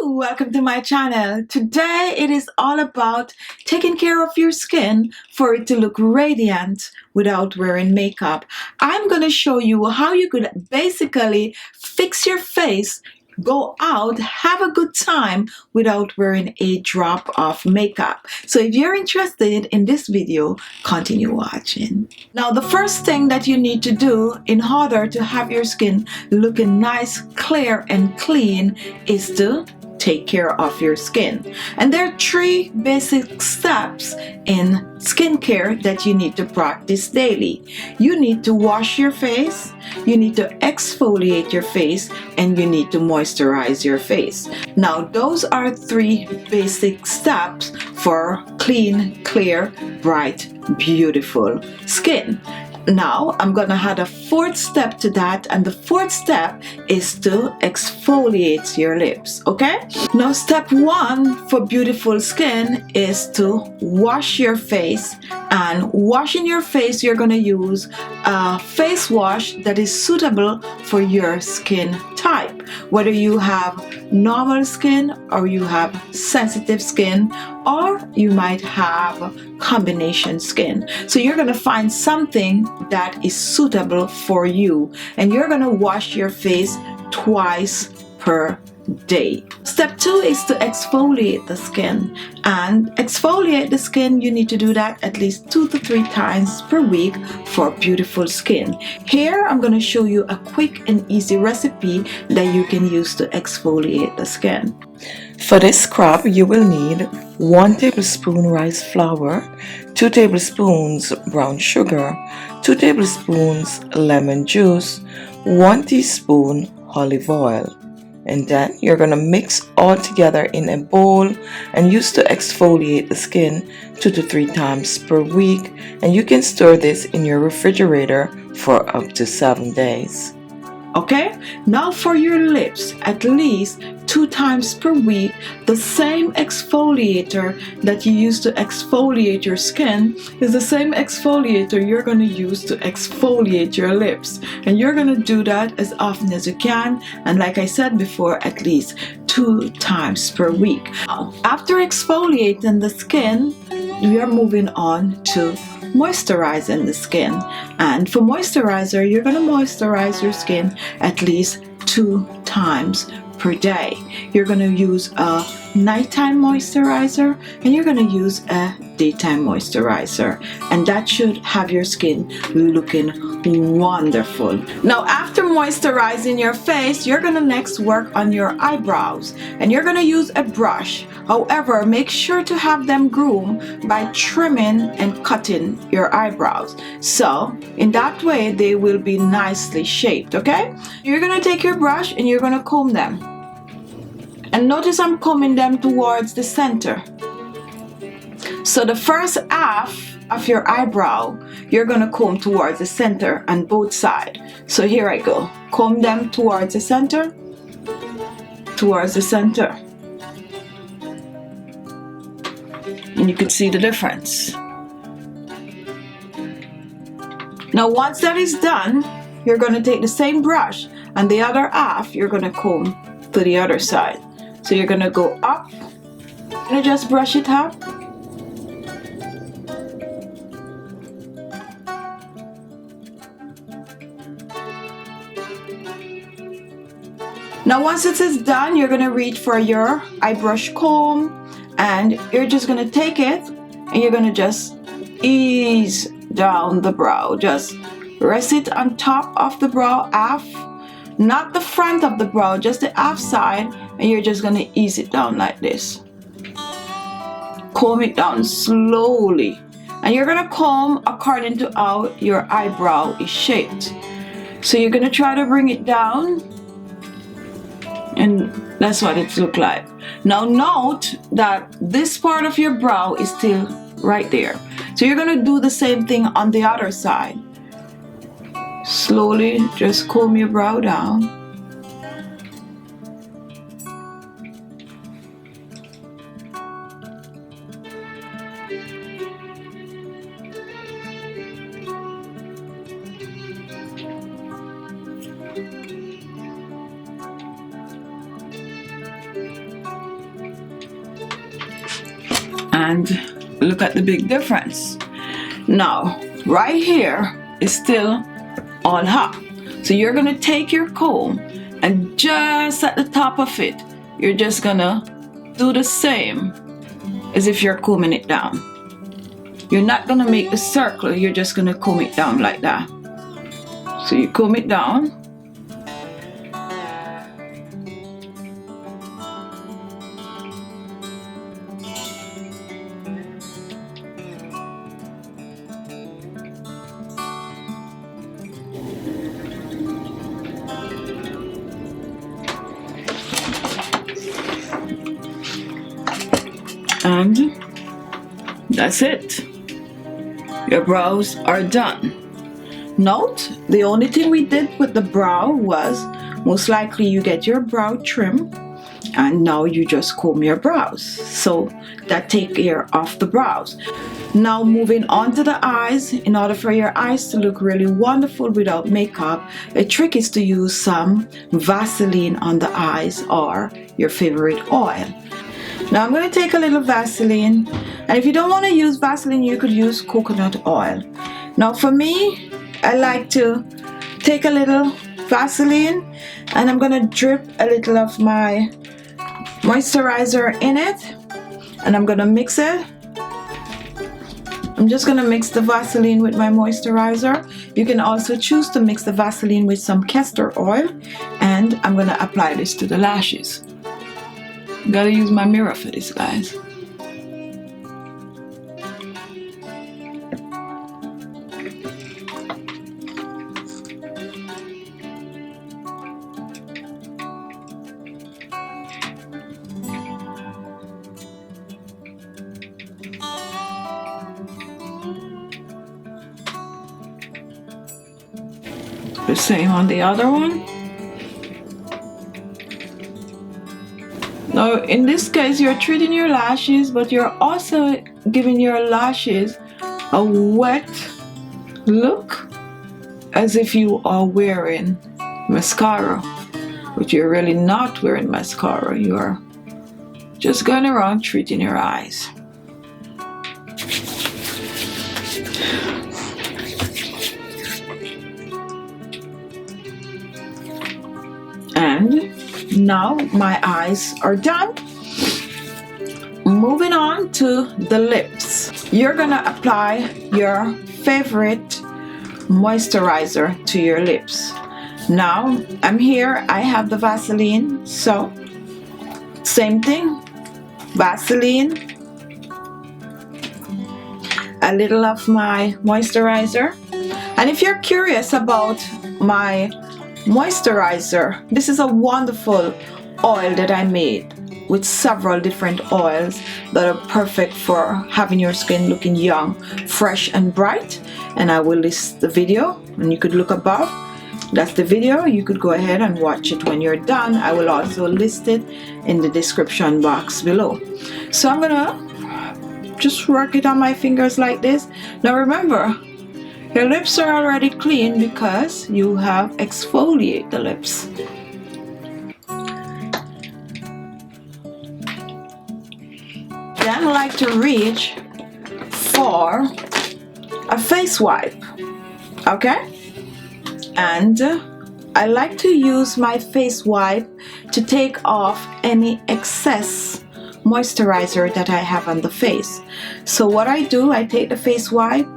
welcome to my channel. Today it is all about taking care of your skin for it to look radiant without wearing makeup. I'm going to show you how you could basically fix your face, go out, have a good time without wearing a drop of makeup. So if you're interested in this video, continue watching. Now the first thing that you need to do in order to have your skin looking nice, clear and clean is to take care of your skin. And there are three basic steps in skincare that you need to practice daily. You need to wash your face, you need to exfoliate your face, and you need to moisturize your face. Now those are three basic steps for clean, clear, bright, beautiful skin. Now I'm gonna add a fourth step to that, and the fourth step is to exfoliate your lips. Okay, now step one for beautiful skin is to wash your face. And washing your face, you're gonna use a face wash that is suitable for your skin type, whether you have normal skin or you have sensitive skin, or you might have combination skin. So you're gonna find something that is suitable for you, and you're gonna wash your face twice per day. Step two is to exfoliate the skin. And exfoliate the skin, you need to do that at least 2 to 3 times per week for beautiful skin. Here I'm going to show you a quick and easy recipe that you can use to exfoliate the skin. For this scrub, you will need 1 tablespoon rice flour, 2 tablespoons brown sugar, 2 tablespoons lemon juice, 1 teaspoon olive oil. And then you're going to mix all together in a bowl and use to exfoliate the skin 2 to 3 times per week. And you can store this in your refrigerator for up to 7 days. Okay, now for your lips, at least 2 times per week, the same exfoliator that you use to exfoliate your skin is the same exfoliator you're going to use to exfoliate your lips. And you're going to do that as often as you can, and like I said before, at least 2 times per week. Now, after exfoliating the skin, we are moving on to moisturizing the skin. And for moisturizer, you're going to moisturize your skin at least 2 times per day. You're going to use a nighttime moisturizer and you're going to use a daytime moisturizer, and that should have your skin looking wonderful. Now after moisturizing your face, you're going to next work on your eyebrows, and you're going to use a brush. However, make sure to have them groomed by trimming and cutting your eyebrows, so in that way they will be nicely shaped. Okay, you're going to take your brush and you're going to comb them, and notice I'm combing them towards the center. So the first half of your eyebrow, you're going to comb towards the center on both sides. So here I go. Comb them towards the center, towards the center. And you can see the difference. Now once that is done, you're going to take the same brush and the other half you're going to comb to the other side. So you're going to go up and just brush it up. Now once it is done, you're going to reach for your eye brush comb, and you're just going to take it and you're going to just ease down the brow. Just rest it on top of the brow half, not the front of the brow, just the half side, and you're just going to ease it down like this. Comb it down slowly, and you're going to comb according to how your eyebrow is shaped. So you're going to try to bring it down, and that's what it looks like. Now note that this part of your brow is still right there. So you're going to do the same thing on the other side. Slowly just comb your brow down. and look at the big difference. Now, right here is still all hot. So you're gonna take your comb and just at the top of it, you're just gonna do the same as if you're combing it down. You're not gonna make the circle, you're just gonna comb it down like that. So you comb it down. And that's it. Your brows are done. Note, the only thing we did with the brow was most likely you get your brow trim and now you just comb your brows. So that takes care of the brows. Now moving on to the eyes. In order for your eyes to look really wonderful without makeup, the trick is to use some Vaseline on the eyes or your favorite oil. Now I'm going to take a little Vaseline, and if you don't want to use Vaseline, you could use coconut oil. Now for me, I like to take a little Vaseline and I'm going to drip a little of my moisturizer in it and I'm going to mix it. I'm just going to mix the Vaseline with my moisturizer. You can also choose to mix the Vaseline with some castor oil, and I'm going to apply this to the lashes. Gotta use my mirror for this, guys. The same on the other one. Now in this case you're treating your lashes, but you're also giving your lashes a wet look as if you are wearing mascara, but you're really not wearing mascara. You're just going around treating your eyes. And now my eyes are done. Moving on to the lips. You're gonna apply your favorite moisturizer to your lips. Now I'm here, I have the Vaseline, so same thing, Vaseline, a little of my moisturizer. And if you're curious about my moisturizer, this is a wonderful oil that I made with several different oils that are perfect for having your skin looking young, fresh and bright. And I will list the video and you could look above. That's the video. You could go ahead and watch it when you're done. I will also list it in the description box below. So I'm gonna just work it on my fingers like this. Now remember, your lips are already clean because you have exfoliated the lips. Then I like to reach for a face wipe, okay? And I like to use my face wipe to take off any excess moisturizer that I have on the face. So what I do, I take the face wipe,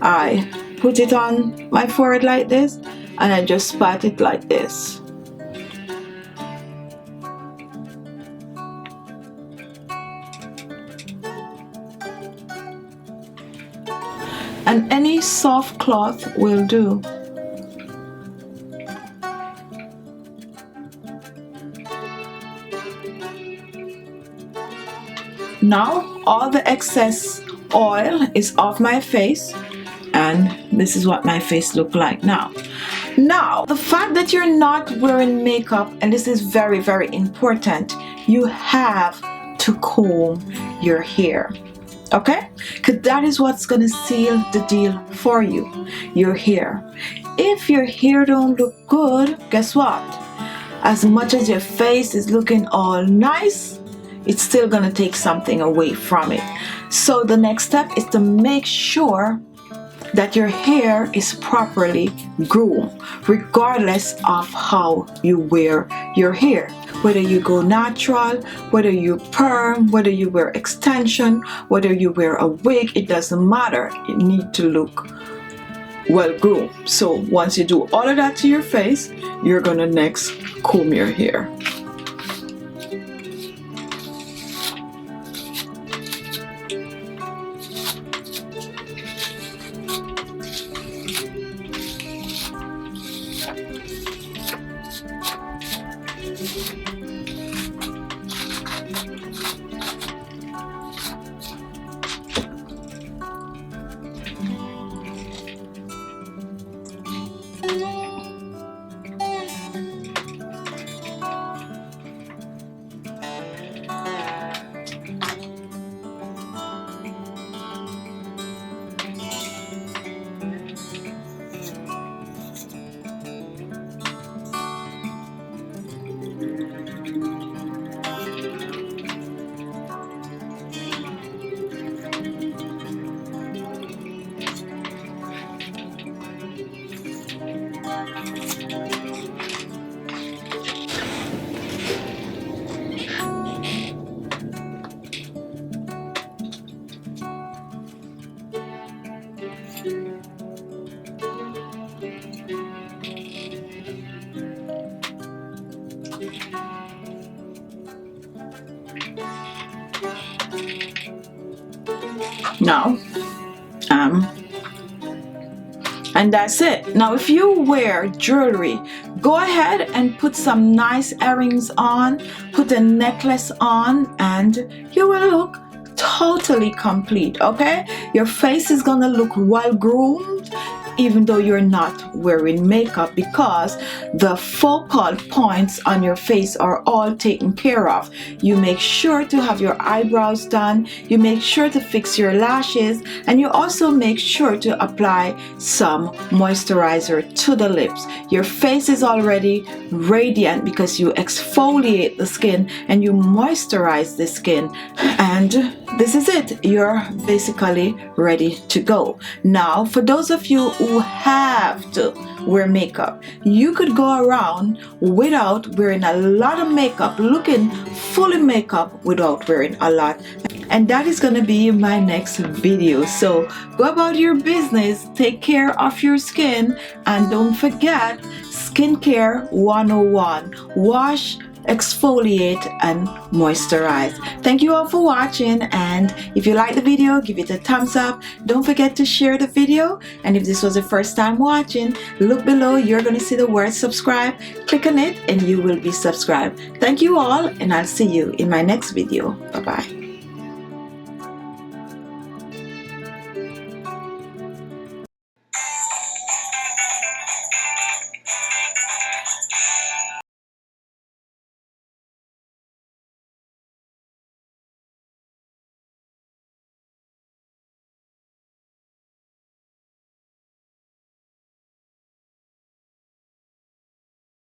I put it on my forehead like this, and I just pat it like this. And any soft cloth will do. Now all the excess oil is off my face, and this is what my face look like now. Now the fact that you're not wearing makeup, and this is very, very important, you have to comb your hair, okay? Because that is what's gonna seal the deal for you, your hair. If your hair don't look good, guess what? As much as your face is looking all nice, it's still going to take something away from it. So the next step is to make sure that your hair is properly groomed, regardless of how you wear your hair. Whether you go natural, whether you perm, whether you wear extension, whether you wear a wig, it doesn't matter. You need to look well groomed. So once you do all of that to your face, you're gonna next comb your hair. Now, and that's it. Now, if you wear jewelry, go ahead and put some nice earrings on, put a necklace on, and you will look totally complete. Okay, your face is gonna look well groomed, even though you're not wearing makeup, because the focal points on your face are all taken care of. You make sure to have your eyebrows done, you make sure to fix your lashes, and you also make sure to apply some moisturizer to the lips. Your face is already radiant because you exfoliate the skin and you moisturize the skin, and this is it. You're basically ready to go. Now, for those of you who have to wear makeup, you could go around without wearing a lot of makeup, looking fully makeup without wearing a lot. And that is going to be my next video. So go about your business, take care of your skin, and don't forget skincare 101. Wash, exfoliate, and moisturize. Thank you all for watching, and if you like the video, give it a thumbs up. Don't forget to share the video, and if this was the first time watching, look below. You're going to see the word subscribe. Click on it and you will be subscribed. Thank you all, and I'll see you in my next video. Bye bye.